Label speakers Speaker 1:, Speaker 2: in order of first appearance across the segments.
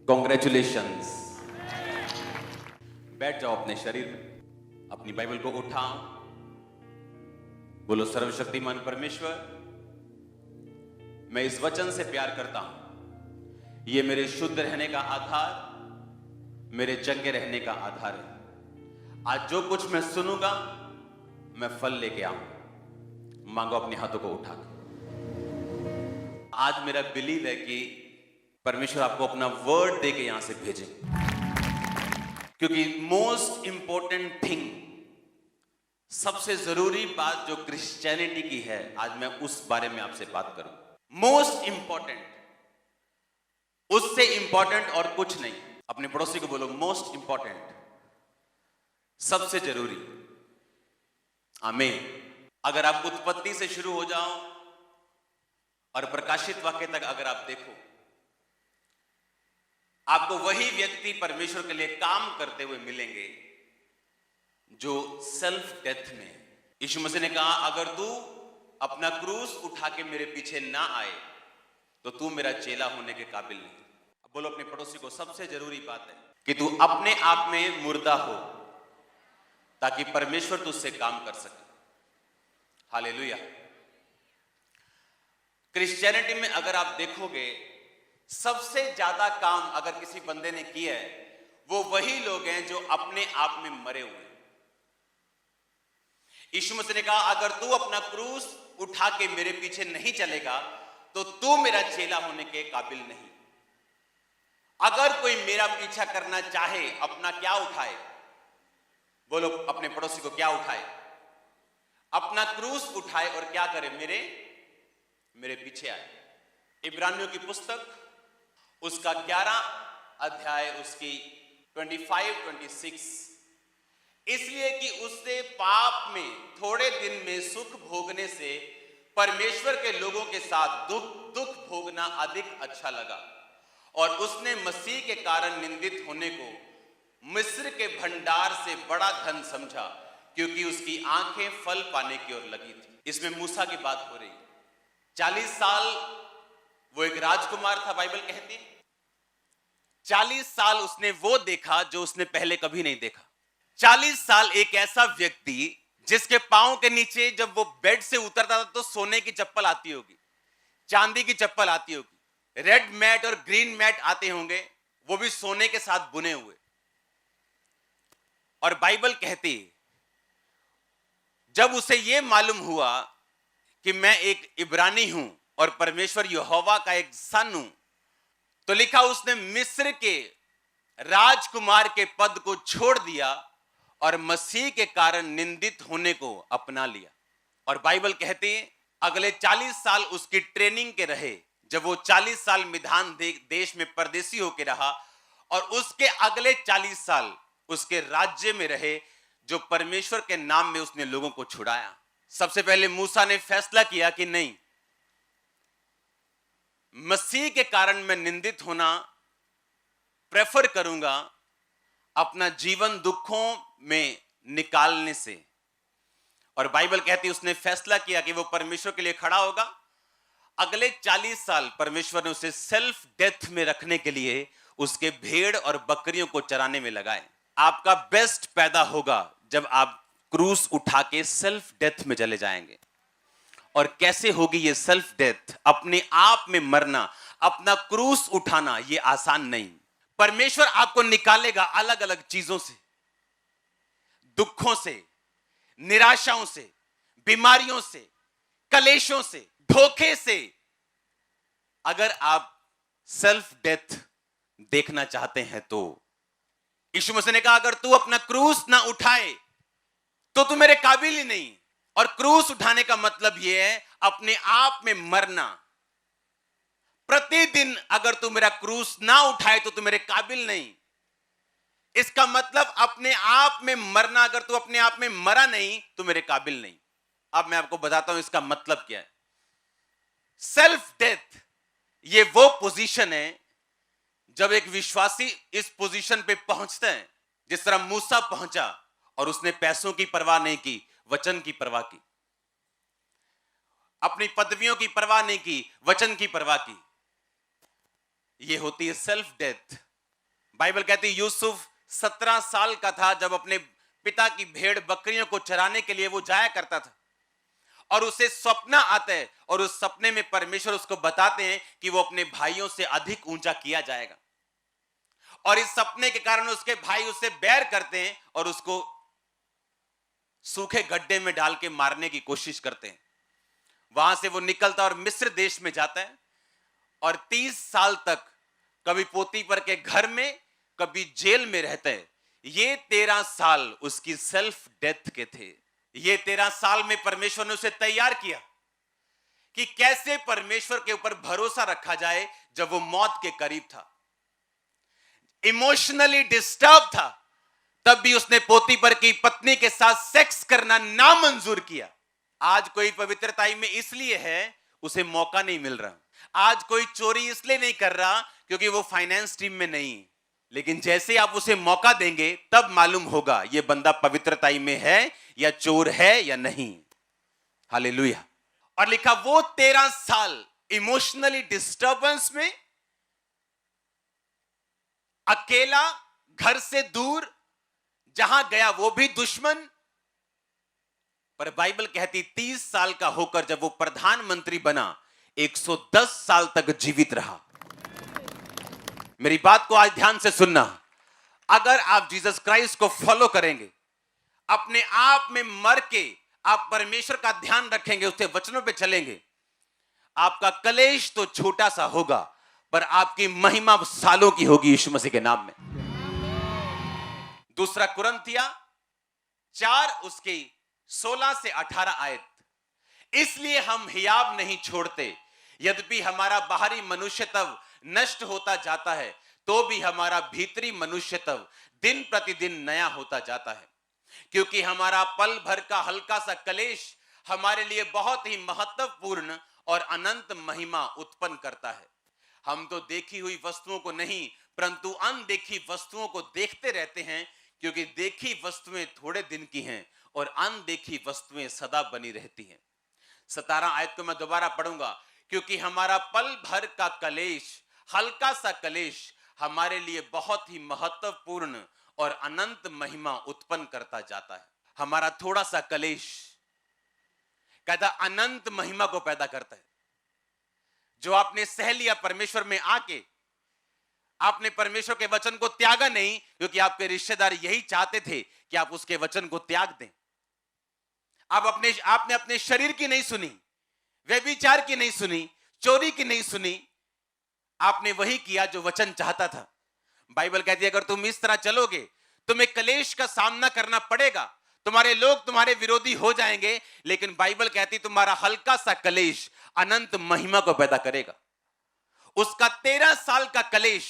Speaker 1: Congratulations. बैठ जाओ अपने शरीर में, अपनी बाइबल को उठाओ, बोलो सर्वशक्तिमान परमेश्वर, मैं इस वचन से प्यार करता हूं। यह मेरे शुद्ध रहने का आधार, मेरे जंगे रहने का आधार है। आज जो कुछ मैं सुनूंगा मैं फल लेके आऊं। मांगो अपने हाथों को उठा के। आज मेरा बिलीव है कि परमेश्वर आपको अपना वर्ड देके यहां से भेजेंगे, क्योंकि मोस्ट इंपॉर्टेंट थिंग, सबसे जरूरी बात जो क्रिश्चियनिटी की है, आज मैं उस बारे में आपसे बात करूं। मोस्ट इंपॉर्टेंट, उससे इंपॉर्टेंट और कुछ नहीं। अपने पड़ोसी को बोलो मोस्ट इंपॉर्टेंट, सबसे जरूरी। आमीन। अगर आप उत्पत्ति से शुरू हो जाओ और प्रकाशित वाक्य तक अगर आप देखो, आपको वही व्यक्ति परमेश्वर के लिए काम करते हुए मिलेंगे जो सेल्फ डेथ में। यीशु मसीह ने कहा, अगर तू अपना क्रूस उठा के मेरे पीछे ना आए तो तू मेरा चेला होने के काबिल नहीं। अब बोलो अपने पड़ोसी को, सबसे जरूरी बात है कि तू अपने आप में मुर्दा हो ताकि परमेश्वर तुझसे काम कर सके। हालेलुया। क्रिश्चियनिटी में अगर आप देखोगे, सबसे ज्यादा काम अगर किसी बंदे ने किया है, वो वही लोग हैं जो अपने आप में मरे हुए हैं। यीशु मसीह ने कहा, अगर तू अपना क्रूस उठा के मेरे पीछे नहीं चलेगा तो तू मेरा चेला होने के काबिल नहीं। अगर कोई मेरा पीछा करना चाहे, अपना क्या उठाए? बोलो अपने पड़ोसी को, क्या उठाए? अपना क्रूस उठाए और क्या करे? मेरे पीछे आए। इब्रानियों की पुस्तक उसका 11 अध्याय, उसकी 25-26, इसलिए कि उससे पाप में थोड़े दिन में सुख भोगने से परमेश्वर के लोगों के साथ दुख भोगना अधिक अच्छा लगा, और उसने मसीह के कारण निंदित होने को मिस्र के भंडार से बड़ा धन समझा, क्योंकि उसकी आंखें फल पाने की ओर लगी थी। इसमें मूसा की बात हो रही। 40 साल वो एक राजकुमार था, बाइबल कहती है 40 साल उसने वो देखा जो उसने पहले कभी नहीं देखा। 40 साल एक ऐसा व्यक्ति जिसके पांव के नीचे जब वो बेड से उतरता था तो सोने की चप्पल आती होगी, चांदी की चप्पल आती होगी, रेड मैट और ग्रीन मैट आते होंगे, वो भी सोने के साथ बुने हुए। और बाइबल कहती, जब उसे यह मालूम हुआ कि मैं एक इब्रानी हूं और परमेश्वर यहोवा का एक सन हूं, तो लिखा उसने मिस्र के राजकुमार के पद को छोड़ दिया और मसीह के कारण निंदित होने को अपना लिया। और बाइबल कहती है अगले 40 साल उसकी ट्रेनिंग के रहे, जब वो 40 साल मिधान देश में परदेसी होकर रहा, और उसके अगले 40 साल उसके राज्य में रहे, जो परमेश्वर के नाम में उसने लोगों को छुड़ाया। सबसे पहले मूसा ने फैसला किया कि नहीं, मसीह के कारण मैं निंदित होना प्रेफर करूंगा अपना जीवन दुखों में निकालने से। और बाइबल कहती है उसने फैसला किया कि वो परमेश्वर के लिए खड़ा होगा। अगले 40 साल परमेश्वर ने उसे सेल्फ डेथ में रखने के लिए उसके भेड़ और बकरियों को चराने में लगाए। आपका बेस्ट पैदा होगा जब आप क्रूस उठा के सेल्फ डेथ में चले जाएंगे। और कैसे होगी ये सेल्फ डेथ? अपने आप में मरना, अपना क्रूस उठाना, ये आसान नहीं। परमेश्वर आपको निकालेगा अलग अलग चीजों से, दुखों से, निराशाओं से, बीमारियों से, कलेशों से, धोखे से। अगर आप सेल्फ डेथ देखना चाहते हैं तो यीशु मसीह ने कहा, अगर तू अपना क्रूस ना उठाए तो तू मेरे काबिल ही नहीं। और क्रूस उठाने का मतलब यह है अपने आप में मरना। प्रतिदिन अगर तू मेरा क्रूस ना उठाए तो तू मेरे काबिल नहीं। इसका मतलब अपने आप में मरना। अगर तू अपने आप में मरा नहीं तो मेरे काबिल नहीं। अब मैं आपको बताता हूं इसका मतलब क्या है। सेल्फ डेथ ये वो पोजीशन है जब एक विश्वासी इस पोजीशन पे पहुंचता है, जिस तरह मूसा पहुंचा और उसने पैसों की परवाह नहीं की, वचन की परवाह की, अपनी पदवियों की परवाह नहीं की, वचन की परवाह की। यह होती है सेल्फ डेथ। बाइबल कहती है यूसुफ 17 साल का था जब अपने पिता की भेड़ बकरियों को चराने के लिए वो जाया करता था, और उसे सपना आता है, और उस सपने में परमेश्वर उसको बताते हैं कि वो अपने भाइयों से अधिक ऊंचा किया जाएगा, और इस सपने के कारण उसके भाई उससे बैर करते हैं और उसको सूखे गड्ढे में डाल के मारने की कोशिश करते हैं। वहां से वो निकलता और मिस्र देश में जाता है, और 30 साल तक कभी पोतीफर के घर में, कभी जेल में रहता है। ये 13 साल उसकी सेल्फ डेथ के थे। ये 13 साल में परमेश्वर ने उसे तैयार किया कि कैसे परमेश्वर के ऊपर भरोसा रखा जाए जब वो मौत के करीब था। इमोशनली डिस्टर्ब था, तब भी उसने पोतीफर की पत्नी के साथ सेक्स करना नामंजूर किया। आज कोई पवित्रताई में इसलिए है उसे मौका नहीं मिल रहा। आज कोई चोरी इसलिए नहीं कर रहा क्योंकि वो फाइनेंस टीम में नहीं, लेकिन जैसे आप उसे मौका देंगे तब मालूम होगा ये बंदा पवित्रताई में है या चोर है या नहीं। हालेलुया। और लिखा वो 13 साल इमोशनली डिस्टर्बेंस में, अकेला, घर से दूर, जहां गया वो भी दुश्मन। पर बाइबल कहती 30 साल का होकर जब वो प्रधानमंत्री बना, 110 साल तक जीवित रहा। मेरी बात को आज ध्यान से सुनना। अगर आप जीसस क्राइस्ट को फॉलो करेंगे, अपने आप में मर के आप परमेश्वर का ध्यान रखेंगे, उसके वचनों पे चलेंगे, आपका कलेश तो छोटा सा होगा पर आपकी महिमा सालों की होगी यीशु मसीह के नाम में। दूसरा कुरिन्थिया 4 उसके 16 से 18 आयत। इसलिए हम हियाव नहीं छोड़ते, यद्यपि हमारा बाहरी मनुष्य तब नष्ट होता जाता है, तो भी हमारा भीतरी मनुष्य तब दिन प्रतिदिन नया होता जाता है। क्योंकि हमारा पल भर का हल्का सा कलेश हमारे लिए बहुत ही महत्वपूर्ण और अनंत महिमा उत्पन्न करता है। हम तो देखी हुई वस्तुओं को नहीं परंतु अनदेखी वस्तुओं को देखते रहते हैं, क्योंकि देखी वस्तुएं थोड़े दिन की हैं और अनदेखी वस्तुएं सदा बनी रहती हैं। 17 आयत को मैं दोबारा पढ़ूंगा। क्योंकि हमारा पल भर का कलेश, हल्का सा कलेश हमारे लिए बहुत ही महत्वपूर्ण और अनंत महिमा उत्पन्न करता जाता है। हमारा थोड़ा सा कलेश कहता अनंत महिमा को पैदा करता है। जो आपने सह लिया परमेश्वर में आके, आपने परमेश्वर के वचन को त्यागा नहीं, क्योंकि आपके रिश्तेदार यही चाहते थे कि आप उसके वचन को त्याग दें। आपने अपने शरीर की नहीं सुनी, व्यभिचार की नहीं सुनी, चोरी की नहीं सुनी, आपने वही किया जो वचन चाहता था। बाइबल कहती है अगर तुम इस तरह चलोगे तुम्हें कलेश का सामना करना पड़ेगा, तुम्हारे लोग तुम्हारे विरोधी हो जाएंगे, लेकिन बाइबल कहती तुम्हारा हल्का सा कलेश अनंत महिमा को पैदा करेगा। उसका 13 साल का कलेश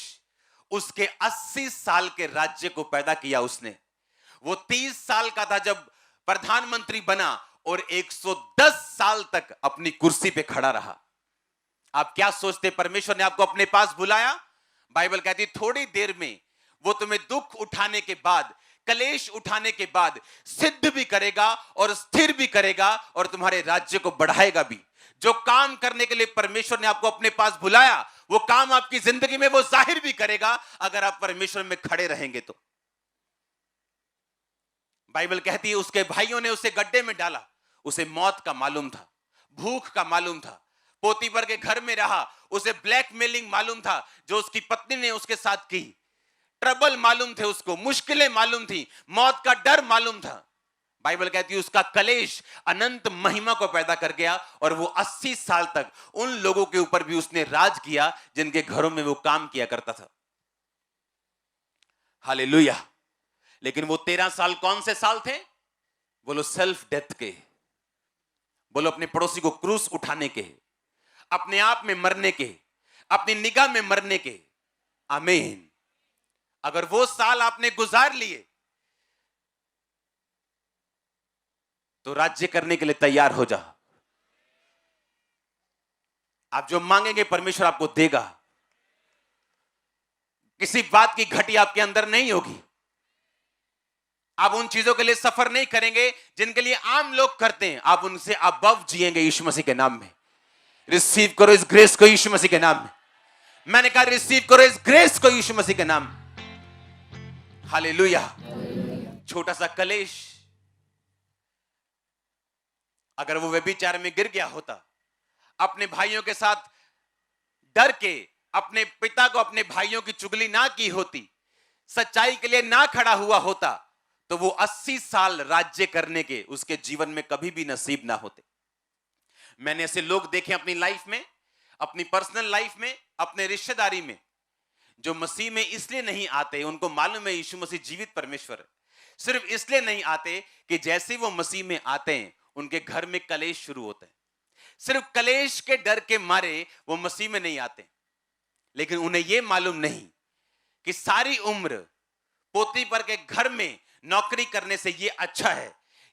Speaker 1: उसके 80 साल के राज्य को पैदा किया उसने। वो 30 साल का था जब प्रधानमंत्री बना और 110 साल तक अपनी कुर्सी पे खड़ा रहा। आप क्या सोचते परमेश्वर ने आपको अपने पास बुलाया? बाइबल कहती थोड़ी देर में वो तुम्हें दुख उठाने के बाद, कलेश उठाने के बाद सिद्ध भी करेगा और स्थिर भी करेगा और तुम्हारे राज्य को बढ़ाएगा भी। जो काम करने के लिए परमेश्वर ने आपको अपने पास बुलाया, वो काम आपकी जिंदगी में वो जाहिर भी करेगा अगर आप परमेश्वर में खड़े रहेंगे तो। बाइबल कहती है उसके भाइयों ने उसे गड्ढे में डाला। उसे मौत का मालूम था, भूख का मालूम था, पोतीफर के घर में रहा, उसे ब्लैकमेलिंग मालूम था जो उसकी पत्नी ने उसके साथ की, ट्रबल मालूम थे उसको, मुश्किलें मालूम थी, मौत का डर मालूम था। बाइबल कहती है उसका कलेश अनंत महिमा को पैदा कर गया और वो 80 साल तक उन लोगों के ऊपर भी उसने राज किया जिनके घरों में वो काम किया करता था। हालेलुया। लेकिन वो 13 साल कौन से साल थे? बोलो सेल्फ डेथ के, बोलो अपने पड़ोसी को क्रूस उठाने के, अपने आप में मरने के, अपनी निगाह में मरने के। आमीन। अगर वो साल आपने गुजार लिए तो राज्य करने के लिए तैयार हो जा। आप जो मांगेंगे परमेश्वर आपको देगा। किसी बात की घटी आपके अंदर नहीं होगी। आप उन चीजों के लिए सफर नहीं करेंगे जिनके लिए आम लोग करते हैं। आप उनसे अबव जिएंगे यीशु मसीह के नाम में। रिसीव करो इस ग्रेस को यीशु मसीह के नाम में। मैंने कहा रिसीव करो इस ग्रेस को यीशु मसीह के नाम में। हालेलुया। छोटा सा कलेश, अगर वो व्यभिचार में गिर गया होता, अपने भाइयों के साथ डर के अपने पिता को, अपने भाइयों की चुगली ना की होती, सच्चाई के लिए ना खड़ा हुआ होता, तो वो 80 साल राज्य करने के उसके जीवन में कभी भी नसीब ना होते। मैंने ऐसे लोग देखे अपनी लाइफ में, अपनी पर्सनल लाइफ में, अपने रिश्तेदारी में, जो मसीह में इसलिए नहीं आते, उनको मालूम है यीशु मसीह जीवित परमेश्वर है, सिर्फ इसलिए नहीं आते कि जैसे वो मसीह में आते हैं उनके घर में कलेश शुरू होते हैं। सिर्फ कलेश के डर के मारे वो मसीह में नहीं आते, लेकिन उन्हें यह मालूम नहीं कि सारी उम्र पोती पर के घर में नौकरी करने से यह अच्छा है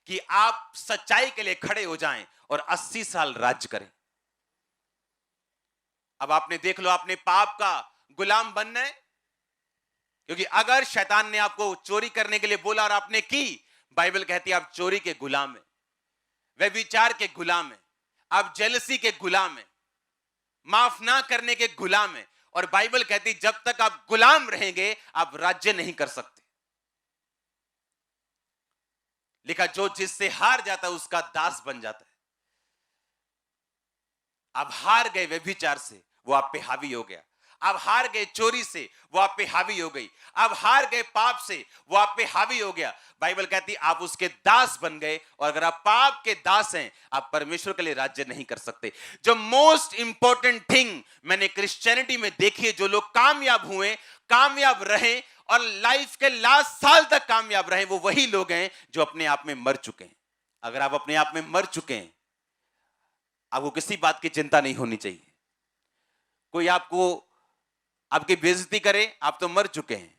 Speaker 1: कि आप सच्चाई के लिए खड़े हो जाएं और 80 साल राज्य करें। अब आपने देख लो, आपने पाप का गुलाम बनना है, क्योंकि अगर शैतान ने आपको चोरी करने के लिए बोला और आपने की, बाइबल कहती है आप चोरी के गुलाम है, व्यभिचार के गुलाम है, आप जेलसी के गुलाम है, माफ ना करने के गुलाम है। और बाइबल कहती जब तक आप गुलाम रहेंगे आप राज्य नहीं कर सकते। लिखा जो जिससे हार जाता है उसका दास बन जाता है। आप हार गए व्यभिचार से, वो आप पे हावी हो गया। आप हार गए चोरी से, वो आप पे हावी हो गई। आप हार गए पाप से, वो आप पे हावी हो गया। बाइबल कहती आप उसके दास बन गए, और अगर आप पाप के दास हैं आप परमेश्वर के लिए राज्य नहीं कर सकते। जो मोस्ट इंपॉर्टेंट थिंग मैंने क्रिश्चियनिटी में देखी है, जो लोग कामयाब हुए, कामयाब रहे और लाइफ के लास्ट साल तक कामयाब रहे, वो वही लोग हैं जो अपने आप में मर चुके हैं। अगर आप अपने आप में मर चुके हैं, आपको किसी बात की चिंता नहीं होनी चाहिए। कोई आपको आपकी बेइज्जती करे, आप तो मर चुके हैं।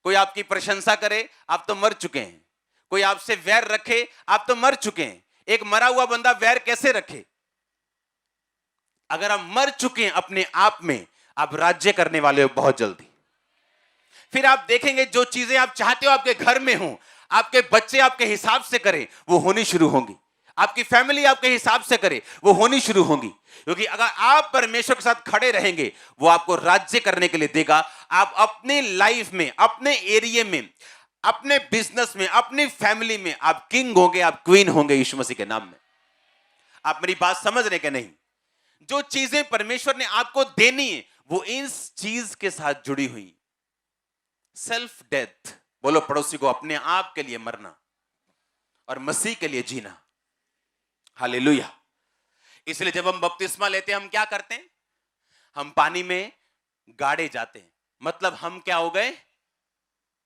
Speaker 1: कोई आपकी प्रशंसा करे, आप तो मर चुके हैं। कोई आपसे वैर रखे, आप तो मर चुके हैं। एक मरा हुआ बंदा वैर कैसे रखे? अगर आप मर चुके हैं अपने आप में, आप राज्य करने वाले हो बहुत जल्दी। फिर आप देखेंगे जो चीजें आप चाहते हो आपके घर में हो, आपके बच्चे आपके हिसाब से करें, वो होनी शुरू होंगी। आपकी फैमिली आपके हिसाब से करे, वो होनी शुरू होंगी। क्योंकि अगर आप परमेश्वर के साथ खड़े रहेंगे, वो आपको राज्य करने के लिए देगा। आप अपने लाइफ में, अपने एरिया में, अपने बिजनेस में, अपनी फैमिली में आप किंग होंगे, आप क्वीन होंगे यीशु मसीह के नाम में। आप मेरी बात समझ रहे कि नहीं? जो चीजें परमेश्वर ने आपको देनी है वो इस चीज के साथ जुड़ी हुई। सेल्फ डेथ, बोलो पड़ोसी को, अपने आप के लिए मरना और मसीह के लिए जीना। हालेलुया। इसलिए जब हम बपतिस्मा लेते हैं, हम क्या करते हैं? हम पानी में गाड़े जाते हैं। मतलब हम क्या हो गए?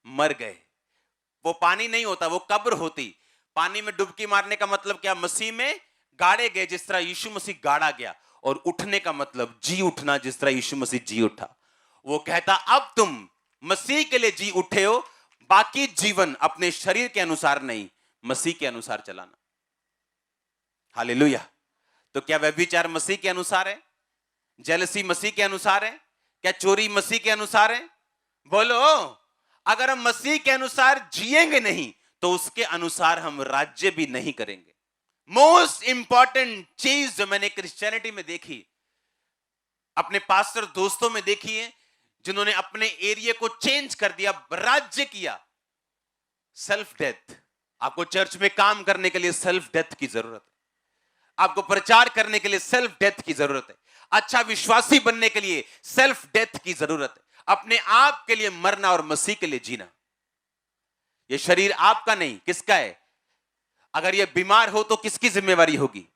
Speaker 1: मर गए। वो पानी नहीं होता, वो कब्र होती। पानी में डुबकी मारने का मतलब क्या? मसीह में गाड़े गए, जिस तरह यीशु मसीह गाड़ा गया। और उठने का मतलब जी उठना, जिस तरह यीशु मसीह जी उठा। वो कहता अब तुम मसीह के लिए जी उठे हो, बाकी जीवन अपने शरीर के अनुसार नहीं, मसीह के अनुसार चलाना। हालेलुया। तो क्या व्यभिचार मसीह के अनुसार है? जेलसी मसीह के अनुसार है? क्या चोरी मसीह के अनुसार है? बोलो। अगर हम मसीह के अनुसार जिएंगे नहीं, तो उसके अनुसार हम राज्य भी नहीं करेंगे। मोस्ट इंपॉर्टेंट चीज जो मैंने क्रिश्चियनिटी में देखी, अपने पास्टर दोस्तों में देखी है, जिन्होंने अपने एरिया को चेंज कर दिया, राज्य किया, सेल्फ डेथ। आपको चर्च में काम करने के लिए सेल्फ डेथ की जरूरत है। आपको प्रचार करने के लिए सेल्फ डेथ की जरूरत है। अच्छा विश्वासी बनने के लिए सेल्फ डेथ की जरूरत है। अपने आप के लिए मरना और मसीह के लिए जीना। यह शरीर आपका नहीं, किसका है? अगर यह बीमार हो तो किसकी जिम्मेवारी होगी?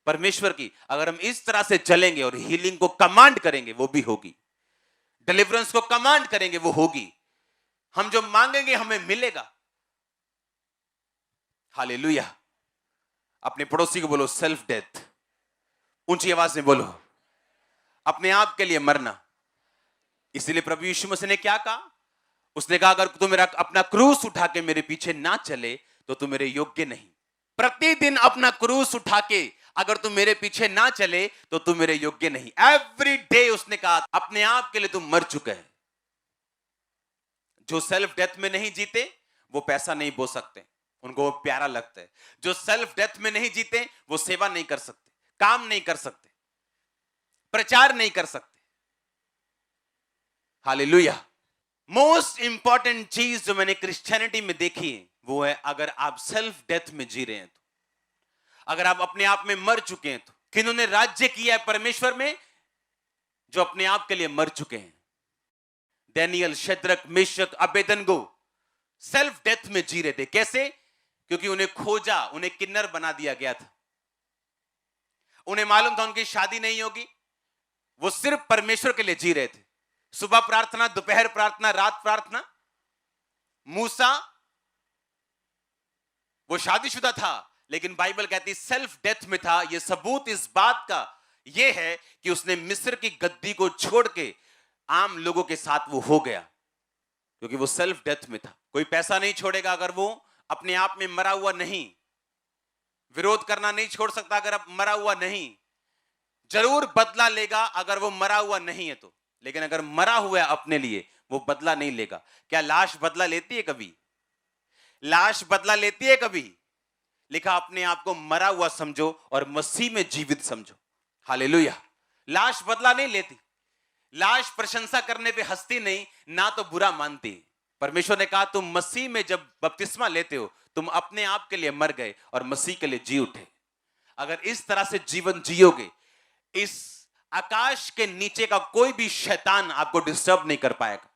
Speaker 1: परमेश्वर की। अगर हम इस तरह से चलेंगे और हीलिंग को कमांड करेंगे, वो भी होगी। डिलीवरेंस को कमांड करेंगे, वो होगी। हम जो मांगेंगे हमें मिलेगा। हालेलुया। अपने पड़ोसी को बोलो सेल्फ डेथ, ऊंची आवाज में बोलो, अपने आप के लिए मरना। इसलिए प्रभु यीशु मसीह ने क्या कहा? उसने कहा अगर तू मेरा अपना क्रूस उठा के मेरे पीछे ना चले तो तू मेरे योग्य नहीं। प्रतिदिन अपना क्रूस उठा के अगर तू मेरे पीछे ना चले तो तू मेरे योग्य नहीं। एवरी डे उसने कहा अपने आप के लिए तू मर चुका है। जो सेल्फ डेथ में नहीं जीते वो पैसा नहीं बो सकते, उनको वो प्यारा लगता है। जो सेल्फ डेथ में नहीं जीते वो सेवा नहीं कर सकते, काम नहीं कर सकते, प्रचार नहीं कर सकते। हालेलुया। मोस्ट इंपॉर्टेंट चीज जो मैंने क्रिश्चियनिटी में देखी है वो है, अगर आप सेल्फ डेथ में जी रहे हैं तो, अगर आप अपने आप में मर चुके हैं तो, किन्होंने राज्य किया है परमेश्वर में? जो अपने आप के लिए मर चुके हैं। Daniel, Shadrach, Meshach, Abednego self death में जी रहे थे। कैसे? क्योंकि उन्हें खोजा, उन्हें किन्नर बना दिया गया था। उन्हें मालूम था उनकी शादी नहीं होगी, वो सिर्फ परमेश्वर के लिए जी रहे थे। सुबह प्रार्थना, दोपहर प्रार्थना, रात प्रार्थना। मूसा वो शादीशुदा था, लेकिन बाइबल कहती सेल्फ डेथ में था। यह सबूत इस बात का यह है कि उसने मिस्र की गद्दी को छोड़ के आम लोगों के साथ वो हो गया, क्योंकि वो सेल्फ डेथ में था। कोई पैसा नहीं छोड़ेगा अगर वो अपने आप में मरा हुआ नहीं। विरोध करना नहीं छोड़ सकता अगर अब मरा हुआ नहीं। जरूर बदला लेगा अगर वो मरा हुआ नहीं है तो, लेकिन अगर मरा हुआ है अपने लिए, वो बदला नहीं लेगा। क्या लाश बदला लेती है कभी? लाश बदला लेती है कभी? लिखा अपने आप को मरा हुआ समझो और मसीह में जीवित समझो। हालेलुया। लाश बदला नहीं लेती। लाश प्रशंसा करने पे हंसती नहीं, ना तो बुरा मानती। परमेश्वर ने कहा तुम मसीह में जब बपतिस्मा लेते हो, तुम अपने आप के लिए मर गए और मसीह के लिए जी उठे। अगर इस तरह से जीवन जियोगे, इस आकाश के नीचे का कोई भी शैतान आपको डिस्टर्ब नहीं कर पाएगा।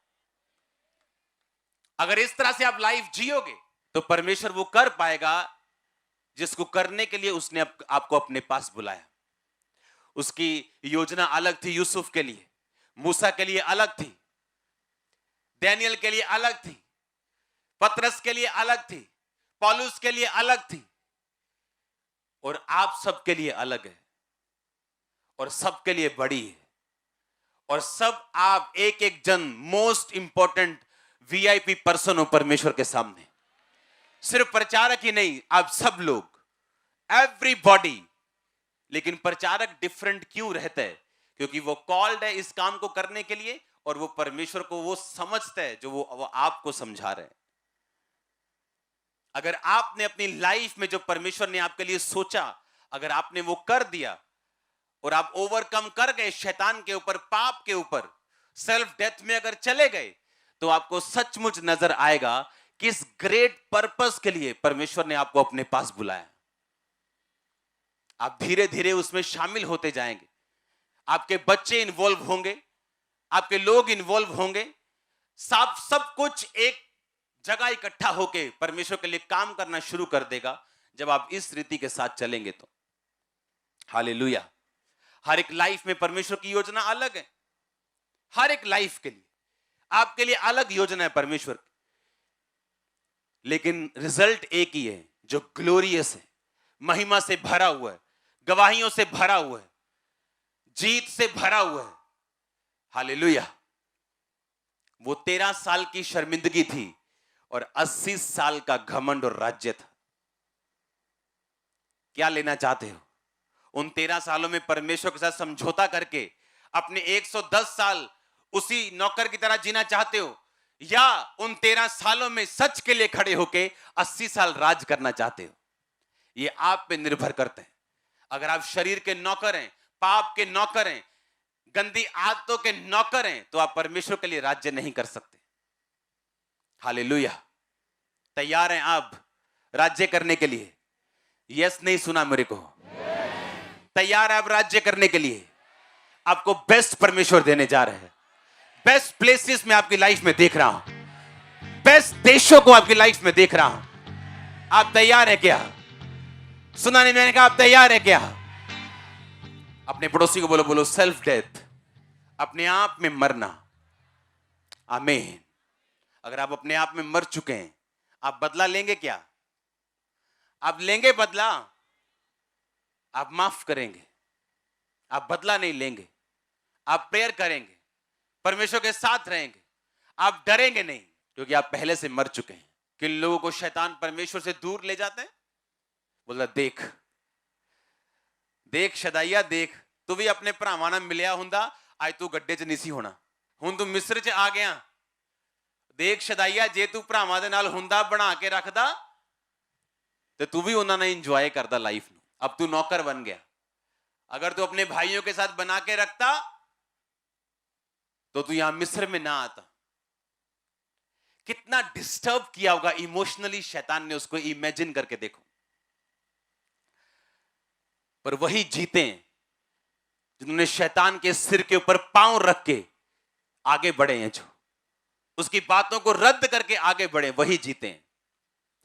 Speaker 1: अगर इस तरह से आप लाइफ जियोगे तो परमेश्वर वो कर पाएगा जिसको करने के लिए उसने आपको अपने पास बुलाया। उसकी योजना अलग थी यूसुफ के लिए, मूसा के लिए अलग थी, डैनियल के लिए अलग थी, पतरस के लिए अलग थी, पौलुस के लिए अलग थी, और आप सबके लिए अलग है, और सबके लिए बड़ी है। और सब आप एक एक जन मोस्ट इंपॉर्टेंट वीआईपी पर्सन हो परमेश्वर के सामने। सिर्फ प्रचारक ही नहीं, आप सब लोग, एवरीबॉडी। लेकिन प्रचारक डिफरेंट क्यों रहता है? क्योंकि वो कॉल्ड है इस काम को करने के लिए, और वो परमेश्वर को वो समझता है जो वो आपको समझा रहे हैं। अगर आपने अपनी लाइफ में जो परमेश्वर ने आपके लिए सोचा, अगर आपने वो कर दिया और आप ओवरकम कर गए शैतान के ऊपर, पाप के ऊपर, सेल्फ डेथ में अगर चले गए, तो आपको सचमुच नजर आएगा किस ग्रेट पर्पस के लिए परमेश्वर ने आपको अपने पास बुलाया। आप धीरे धीरे उसमें शामिल होते जाएंगे। आपके बच्चे इन्वॉल्व होंगे, आपके लोग इन्वॉल्व होंगे, सब कुछ एक जगह इकट्ठा होके परमेश्वर के लिए काम करना शुरू कर देगा जब आप इस रीति के साथ चलेंगे तो। हालेलुया। हर एक लाइफ में परमेश्वर की योजना अलग है। हर एक लाइफ के लिए आपके लिए अलग योजना है परमेश्वर की, लेकिन रिजल्ट एक ही है जो ग्लोरियस है, महिमा से भरा हुआ है, गवाहियों से भरा हुआ है, जीत से भरा हुआ है। हालेलुया। वो 13 साल की शर्मिंदगी थी और 80 साल का घमंड और राज्य था। क्या लेना चाहते हो? उन 13 सालों में परमेश्वर के साथ समझौता करके अपने 110 साल उसी नौकर की तरह जीना चाहते हो, या उन 13 सालों में सच के लिए खड़े होके 80 साल राज करना चाहते हो? ये आप पे निर्भर करते हैं। अगर आप शरीर के नौकर हैं, पाप के नौकर हैं, गंदी आदतों के नौकर हैं, तो आप परमेश्वर के लिए राज्य नहीं कर सकते। हालेलुया। तैयार हैं आप राज्य करने के लिए? यस नहीं सुना मेरे को? तैयार है आप राज्य करने के लिए? आपको बेस्ट परमेश्वर देने जा रहे हैं। बेस्ट प्लेसेस में आपकी लाइफ में देख रहा हूं, बेस्ट देशों को आपकी लाइफ में देख रहा हूं। आप तैयार है क्या? सुना नहीं मैंने कहा आप तैयार है क्या? अपने पड़ोसी को बोलो, बोलो सेल्फ डेथ, अपने आप में मरना। आमीन। अगर आप अपने आप में मर चुके हैं, आप बदला लेंगे क्या? आप लेंगे बदला? आप माफ करेंगे, आप बदला नहीं लेंगे। आप प्रेयर करेंगे, परमेश्वर के साथ रहेंगे, आप डरेंगे नहीं, क्योंकि आप पहले से मर चुके हैं। किन लोगों को शैतान परमेश्वर से दूर ले जाते हैं? बोला देख देख शदाइया देख, तू भी अपने भरावां नाल मिलिया हुंदा, आज तू गड्ढे च नहीं सी होना, हुण तू मिस्र च आ गया। देख शदाइया, जे तू भरावां दे नाल हुंदा, बना के रखदा, तो तू भी उन्हां नाल इंजॉय करदा लाइफ नूं। अब तू नौकर बन गया। अगर तू अपने भाइयों के साथ बना के रखता तो तू यहां मिस्र में ना आता। कितना डिस्टर्ब किया होगा इमोशनली शैतान ने उसको, इमेजिन करके देखो। पर वही जीते जिन्होंने शैतान के सिर के ऊपर पांव रख के आगे बढ़े हैं, जो उसकी बातों को रद्द करके आगे बढ़े, वही जीते हैं।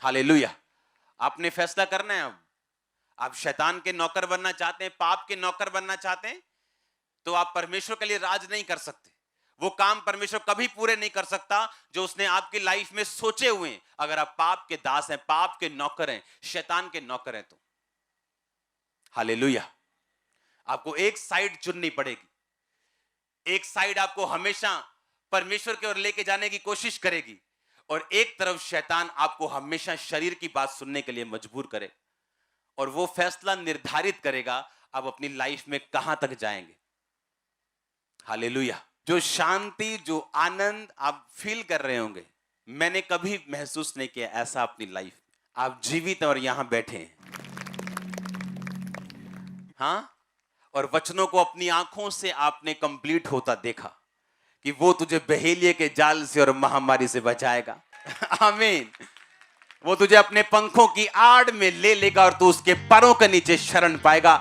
Speaker 1: हालेलुया। आपने फैसला करना है। अब आप शैतान के नौकर बनना चाहते हैं, पाप के नौकर बनना चाहते हैं, तो आप परमेश्वर के लिए राज नहीं कर सकते। वो काम परमेश्वर कभी पूरे नहीं कर सकता जो उसने आपकी लाइफ में सोचे हुए हैं, अगर आप पाप के दास हैं, पाप के नौकर हैं, शैतान के नौकर हैं तो। हालेलुया। आपको एक साइड चुननी पड़ेगी। एक साइड आपको हमेशा परमेश्वर की ओर लेके जाने की कोशिश करेगी, और एक तरफ शैतान आपको हमेशा शरीर की बात सुनने के लिए मजबूर करे, और वो फैसला निर्धारित करेगा आप अपनी लाइफ में कहां तक जाएंगे। हालेलुया। जो शांति, जो आनंद आप फील कर रहे होंगे, मैंने कभी महसूस नहीं किया ऐसा अपनी लाइफ। आप जीवित और यहां बैठे हैं, हाँ, और वचनों को अपनी आंखों से आपने कंप्लीट होता देखा कि वो तुझे बहेलिए के जाल से और महामारी से बचाएगा। आमीन। वो तुझे अपने पंखों की आड़ में ले लेगा और तू उसके पैरों के नीचे शरण पाएगा।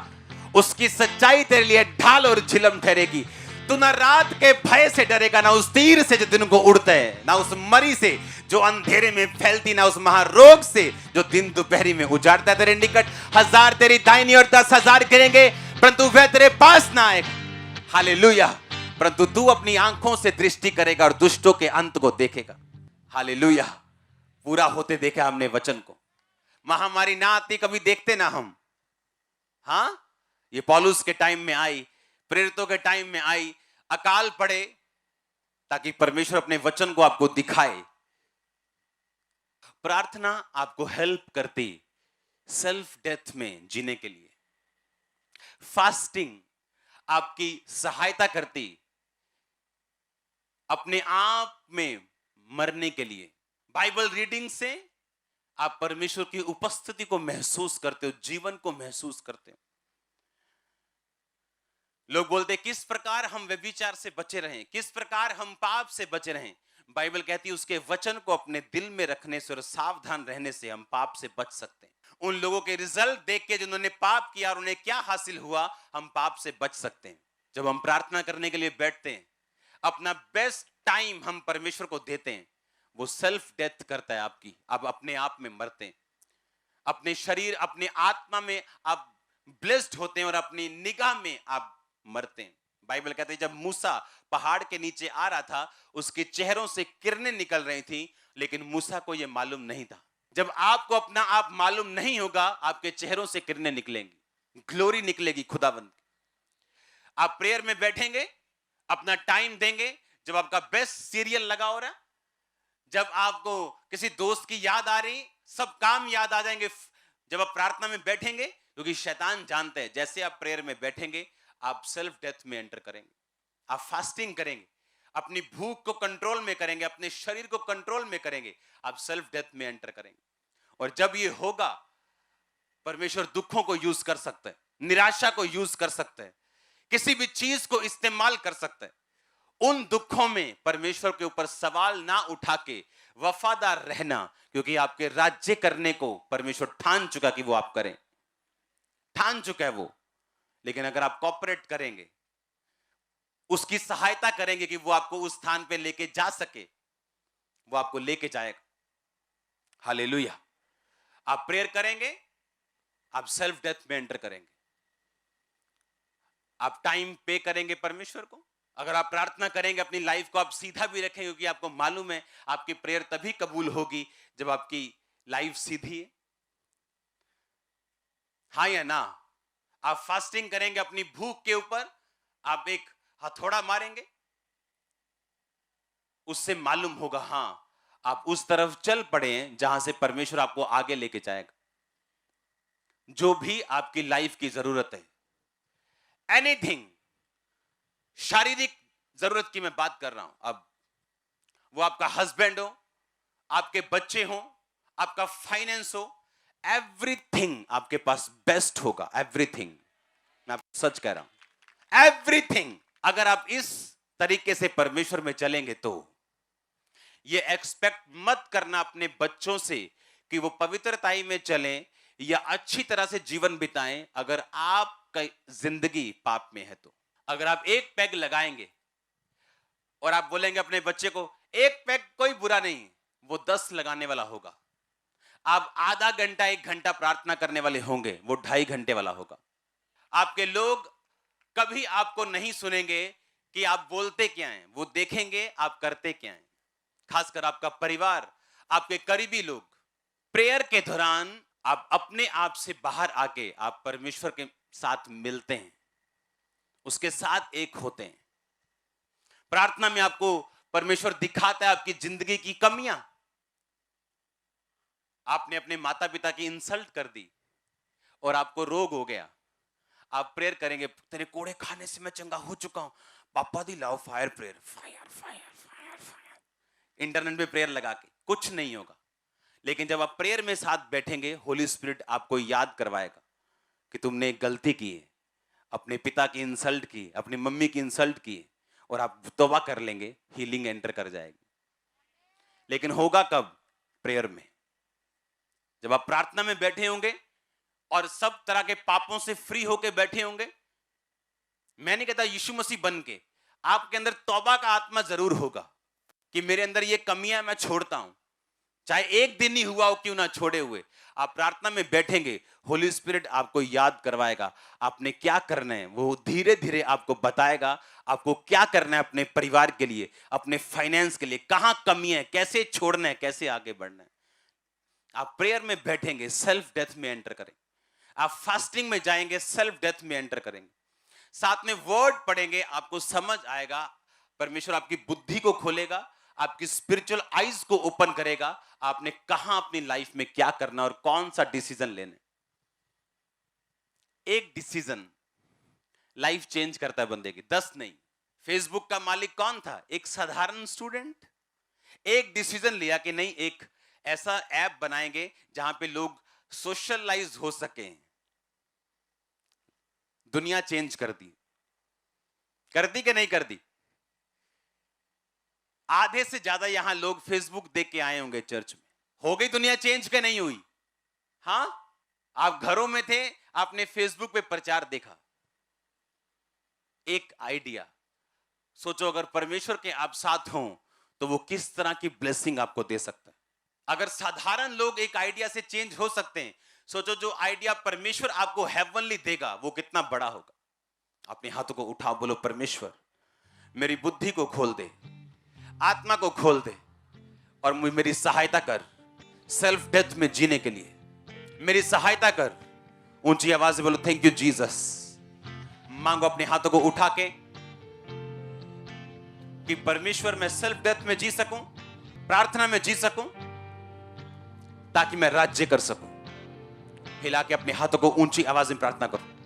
Speaker 1: उसकी सच्चाई तेरे लिए ढाल और झिलम ठहरेगी। तू ना रात के भय से डरेगा, ना उस तीर से जो दिन को उड़ता है, ना उस मरी से जो अंधेरे में फैलती, ना उस महारोग से जो दिन दोपहरी में उजाड़ता है। तेरे निकट 1000 तेरी दाहिनी और 10,000 गिरेंगे, परंतु वह तेरे पास ना आएगा। हालेलुया। परंतु तू अपनी आंखों से दृष्टि करेगा और दुष्टों के अंत को देखेगा। हालेलुया। पूरा होते देखा हमने वचन को। महामारी ना आती कभी देखते ना हम, हाँ, ये पौलुस के टाइम में आई, प्रेरितों के टाइम में आई, अकाल पड़े ताकि परमेश्वर अपने वचन को आपको दिखाए। प्रार्थना आपको हेल्प करती सेल्फ डेथ में जीने के लिए। फास्टिंग आपकी सहायता करती अपने आप में मरने के लिए। बाइबल रीडिंग से आप परमेश्वर की उपस्थिति को महसूस करते हो, जीवन को महसूस करते हो। लोग बोलते हैं किस प्रकार हम व्यभिचार से बचे रहें, किस प्रकार हम पाप से बचे रहें। बाइबल कहती है उसके वचन को अपने दिल में रखने से और सावधान रहने से हम पाप से बच सकते हैं। उन लोगों के रिजल्ट देख के जिन्होंने पाप किया और उन्हें क्या हासिल हुआ, हम पाप से बच सकते हैं। जब हम प्रार्थना करने के लिए बैठते हैं, अपना बेस्ट टाइम हम परमेश्वर को देते हैं, वो सेल्फ डेथ करता है आपकी। आप अपने आप में मरते हैं, अपने शरीर, अपने आत्मा में आप ब्लेस्ड होते हैं और अपनी निगाह में आप मरते हैं। बाइबल कहते हैं जब मूसा पहाड़ के नीचे आ रहा था, उसके चेहरों से किरणें निकल रही थी, लेकिन मूसा को यह मालूम नहीं था। जब आपको अपना आप मालूम नहीं होगा, आपके चेहरों से किरणें निकलेंगी, ग्लोरी निकलेगी खुदावंद। आप प्रेयर में बैठेंगे, अपना टाइम देंगे, जब आपका बेस्ट सीरियल लगा हो रहा, जब आपको किसी दोस्त की याद आ रही, सब काम याद आ जाएंगे। जब आप प्रार्थना में बैठेंगे, क्योंकि शैतान जानते हैं जैसे आप प्रेयर में बैठेंगे आप सेल्फ डेथ में एंटर करेंगे। आप फास्टिंग करेंगे, अपनी भूख को कंट्रोल में करेंगे, अपने शरीर को कंट्रोल में करेंगे, आप सेल्फ डेथ में एंटर करेंगे। और जब ये होगा, परमेश्वर दुखों को यूज कर सकता है, निराशा को यूज कर सकता है, किसी भी चीज को इस्तेमाल कर सकता है। उन दुखों में परमेश्वर के ऊपर सवाल ना उठा के वफादार रहना, क्योंकि आपके राज्य करने को परमेश्वर ठान चुका कि वो आप करें, ठान चुका है वो। लेकिन अगर आप कॉपरेट करेंगे, उसकी सहायता करेंगे कि वो आपको उस स्थान पे लेके जा सके, वो आपको लेके जाएगा। हालेलुया। आप प्रेयर करेंगे, आप सेल्फ डेथ में एंटर करेंगे, आप टाइम पे करेंगे परमेश्वर को। अगर आप प्रार्थना करेंगे, अपनी लाइफ को आप सीधा भी रखेंगे, क्योंकि आपको मालूम है आपकी प्रेयर तभी कबूल होगी जब आपकी लाइफ सीधी है। हाँ या ना? आप फास्टिंग करेंगे, अपनी भूख के ऊपर आप एक हथौड़ा मारेंगे, उससे मालूम होगा हां आप उस तरफ चल पड़े हैं जहां से परमेश्वर आपको आगे लेके जाएगा। जो भी आपकी लाइफ की जरूरत है, एनीथिंग, शारीरिक जरूरत की मैं बात कर रहा हूं, अब वो आपका हस्बैंड हो, आपके बच्चे हो, आपका फाइनेंस हो, एवरीथिंग आपके पास बेस्ट होगा। एवरीथिंग, मैं आपको सच कह रहा हूं, एवरीथिंग। अगर आप इस तरीके से परमेश्वर में चलेंगे तो ये एक्सपेक्ट मत करना अपने बच्चों से कि वो पवित्रताई में चलें या अच्छी तरह से जीवन बिताएं अगर आपका जिंदगी पाप में है। तो अगर आप एक पैग लगाएंगे और आप बोलेंगे अपने बच्चे को एक पैग कोई बुरा नहीं, वो 10 लगाने वाला होगा। आप आधा घंटा 1 घंटा प्रार्थना करने वाले होंगे, वो 2.5 घंटे वाला होगा। आपके लोग कभी आपको नहीं सुनेंगे कि आप बोलते क्या हैं, वो देखेंगे आप करते क्या हैं। खासकर आपका परिवार, आपके करीबी लोग। प्रेयर के दौरान आप अपने आप से बाहर आके आप परमेश्वर के साथ मिलते हैं, उसके साथ एक होते हैं। प्रार्थना में आपको परमेश्वर दिखाता है आपकी जिंदगी की कमियां। आपने अपने माता पिता की इंसल्ट कर दी और आपको रोग हो गया। आप प्रेयर करेंगे, तेरे कोड़े खाने से मैं चंगा हो चुका हूं, पापा दी लाओ fire prayer, fire fire fire fire. Internet पे प्रेयर लगा के कुछ नहीं होगा। लेकिन जब आप प्रेयर में साथ बैठेंगे, होली स्पिरिट आपको याद करवाएगा कि तुमने एक गलती की है, अपने पिता की इंसल्ट की, अपनी मम्मी की इंसल्ट की, और आप तौबा कर लेंगे, हीलिंग एंटर कर जाएगी। लेकिन होगा कब? प्रेयर में। जब आप प्रार्थना में बैठे होंगे और सब तरह के पापों से फ्री होके बैठे होंगे, मैं नहीं कहता यीशु मसीह बन के, आपके अंदर तौबा का आत्मा जरूर होगा कि मेरे अंदर ये कमियां मैं छोड़ता हूं, चाहे एक दिन ही हुआ हो क्यों ना छोड़े हुए। आप प्रार्थना में बैठेंगे, होली स्पिरिट आपको याद करवाएगा आपने क्या करना है। वो धीरे धीरे आपको बताएगा आपको क्या करना है अपने परिवार के लिए, अपने फाइनेंस के लिए, कहां कमी है, कैसे छोड़ना है, कैसे आगे बढ़ना है। आप प्रेयर में बैठेंगे, सेल्फ डेथ में एंटर करेंगे। आप फास्टिंग में जाएंगे, सेल्फ डेथ में एंटर करेंगे। साथ में वर्ड पढ़ेंगे, आपको समझ आएगा। परमेश्वर आपकी बुद्धि को खोलेगा, आपकी स्पिरिचुअल आईज को ओपन करेगा, आपने कहां अपनी लाइफ में क्या करना और कौन सा डिसीजन लेना। एक डिसीजन लाइफ चेंज करता है बंदे की, 10 नहीं। फेसबुक का मालिक कौन था? एक साधारण स्टूडेंट। एक डिसीजन लिया कि नहीं, एक ऐसा ऐप बनाएंगे जहां पे लोग सोशलाइज हो सके। दुनिया चेंज कर दी कि नहीं कर दी? आधे से ज्यादा यहां लोग फेसबुक देख के आए होंगे चर्च में। हो गई दुनिया चेंज के नहीं हुई? हां, आप घरों में थे, आपने फेसबुक पे प्रचार देखा, एक आइडिया। सोचो अगर परमेश्वर के आप साथ हों तो वो किस तरह की ब्लेसिंग आपको दे सकता है। अगर साधारण लोग एक आइडिया से चेंज हो सकते हैं, सोचो जो आइडिया परमेश्वर आपको हेवनली देगा वो कितना बड़ा होगा। अपने हाथों को उठाओ, बोलो परमेश्वर मेरी बुद्धि को खोल दे, आत्मा को खोल दे और मेरी सहायता कर सेल्फ डेथ में जीने के लिए, मेरी सहायता कर। ऊंची आवाज से बोलो थैंक यू जीसस। मांगो अपने हाथों को उठा के कि परमेश्वर मैं सेल्फ डेथ में जी सकूं, प्रार्थना में जी सकूं, ताकि मैं राज्य कर सकूं। हिला के अपने हाथों को ऊंची आवाज में प्रार्थना करो।